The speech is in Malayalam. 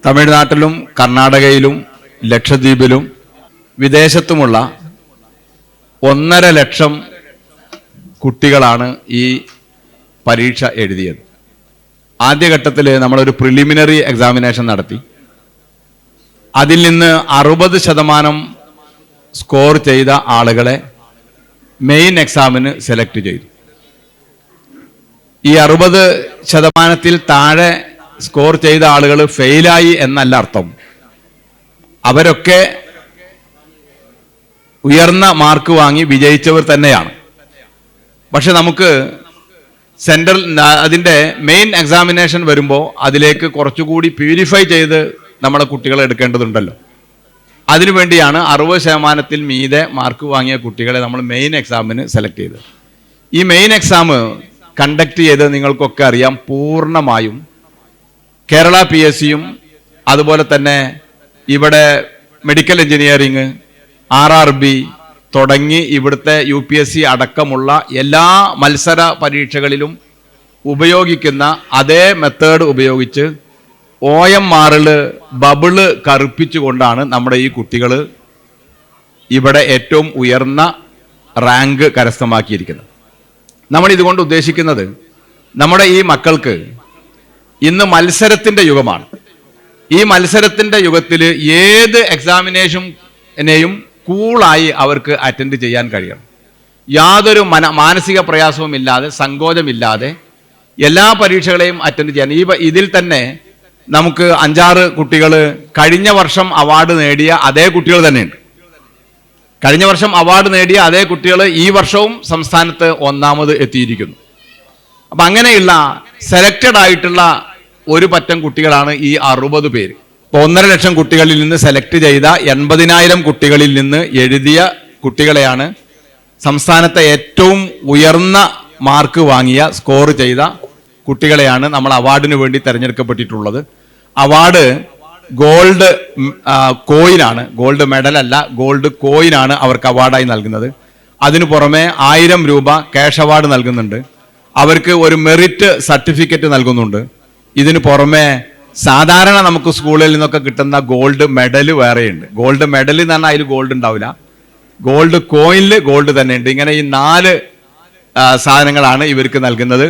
തമിഴ്നാട്ടിലും കർണാടകയിലും ലക്ഷദ്വീപിലും വിദേശത്തുമുള്ള 1.5 ലക്ഷം കുട്ടികളാണ് ഈ പരീക്ഷ എഴുതിയത്. ആദ്യഘട്ടത്തിൽ നമ്മളൊരു പ്രിലിമിനറി എക്സാമിനേഷൻ നടത്തി. അതിൽ നിന്ന് 60% സ്കോർ ചെയ്ത ആളുകളെ മെയിൻ എക്സാമിന് സെലക്ട് ചെയ്തു. ഈ 60%-ൽ താഴെ സ്കോർ ചെയ്ത ആളുകൾ ഫെയിലായി എന്നല്ല അർത്ഥം. അവരൊക്കെ ഉയർന്ന മാർക്ക് വാങ്ങി വിജയിച്ചവർ തന്നെയാണ്. പക്ഷെ നമുക്ക് സെൻട്രൽ അതിൻ്റെ മെയിൻ എക്സാമിനേഷൻ വരുമ്പോൾ അതിലേക്ക് കുറച്ചുകൂടി പ്യൂരിഫൈ ചെയ്ത് നമ്മളെ കുട്ടികളെ എടുക്കേണ്ടതുണ്ടല്ലോ. അതിനുവേണ്ടിയാണ് 60%-ൽ മീതെ മാർക്ക് വാങ്ങിയ കുട്ടികളെ നമ്മൾ മെയിൻ എക്സാമിന് സെലക്ട് ചെയ്തത്. ഈ മെയിൻ എക്സാം കണ്ടക്ട് ചെയ്ത് നിങ്ങൾക്കൊക്കെ അറിയാം, പൂർണ്ണമായും കേരള PSCയും അതുപോലെ തന്നെ ഇവിടെ മെഡിക്കൽ എഞ്ചിനീയറിംഗ്, RRB തുടങ്ങി ഇവിടുത്തെ UPSC അടക്കമുള്ള എല്ലാ മത്സര പരീക്ഷകളിലും ഉപയോഗിക്കുന്ന അതേ മെത്തേഡ് ഉപയോഗിച്ച് OMR ബബിള് കറുപ്പിച്ചുകൊണ്ടാണ് നമ്മുടെ ഈ കുട്ടികൾ ഇവിടെ ഏറ്റവും ഉയർന്ന റാങ്ക് കരസ്ഥമാക്കിയിരിക്കുന്നത്. നമ്മൾ ഇതുകൊണ്ട് ഉദ്ദേശിക്കുന്നത്, നമ്മുടെ ഈ മക്കൾക്ക് ഇന്ന് മത്സരത്തിൻ്റെ യുഗമാണ്. ഈ മത്സരത്തിൻ്റെ യുഗത്തിൽ ഏത് എക്സാമിനേഷനെയും കൂളായി അവർക്ക് അറ്റൻഡ് ചെയ്യാൻ കഴിയണം. യാതൊരു മാനസിക പ്രയാസവും ഇല്ലാതെ, സങ്കോചമില്ലാതെ എല്ലാ പരീക്ഷകളെയും അറ്റൻഡ് ചെയ്യാൻ. ഇതിൽ തന്നെ നമുക്ക് 5-6 കുട്ടികൾ കഴിഞ്ഞ വർഷം അവാർഡ് നേടിയ അതേ കുട്ടികൾ തന്നെയുണ്ട്. കഴിഞ്ഞ വർഷം അവാർഡ് നേടിയ അതേ കുട്ടികൾ ഈ വർഷവും സംസ്ഥാനത്ത് 1ാമത് എത്തിയിരിക്കുന്നു. അപ്പം അങ്ങനെയുള്ള സെലക്റ്റഡ് ആയിട്ടുള്ള ഒരു പറ്റം കുട്ടികളാണ് ഈ 60 പേര്. ഇപ്പോൾ 1.5 ലക്ഷം കുട്ടികളിൽ നിന്ന് സെലക്ട് ചെയ്ത 80,000 കുട്ടികളിൽ നിന്ന് എഴുതിയ കുട്ടികളെയാണ്, സംസ്ഥാനത്തെ ഏറ്റവും ഉയർന്ന മാർക്ക് വാങ്ങിയ സ്കോർ ചെയ്ത കുട്ടികളെയാണ് നമ്മൾ അവാർഡിന് വേണ്ടി തിരഞ്ഞെടുക്കപ്പെട്ടിട്ടുള്ളത്. അവാർഡ് ഗോൾഡ് കോയിനാണ്, ഗോൾഡ് മെഡലല്ല, ഗോൾഡ് കോയിനാണ് അവർക്ക് അവാർഡായി നൽകുന്നത്. അതിനു പുറമെ 1000 രൂപ ക്യാഷ് അവാർഡ് നൽകുന്നുണ്ട്. അവർക്ക് ഒരു മെറിറ്റ് സർട്ടിഫിക്കറ്റ് നൽകുന്നുണ്ട്. ഇതിനു പുറമെ സാധാരണ നമുക്ക് സ്കൂളിൽ നിന്നൊക്കെ കിട്ടുന്ന ഗോൾഡ് മെഡൽ വേറെയുണ്ട്. ഗോൾഡ് മെഡൽ എന്ന് പറഞ്ഞാൽ അതിൽ ഗോൾഡ് ഉണ്ടാവില്ല, ഗോൾഡ് കോയിനിൽ ഗോൾഡ് തന്നെ ഉണ്ട്. ഇങ്ങനെ ഈ 4 സാധനങ്ങളാണ് ഇവർക്ക് നൽകുന്നത്.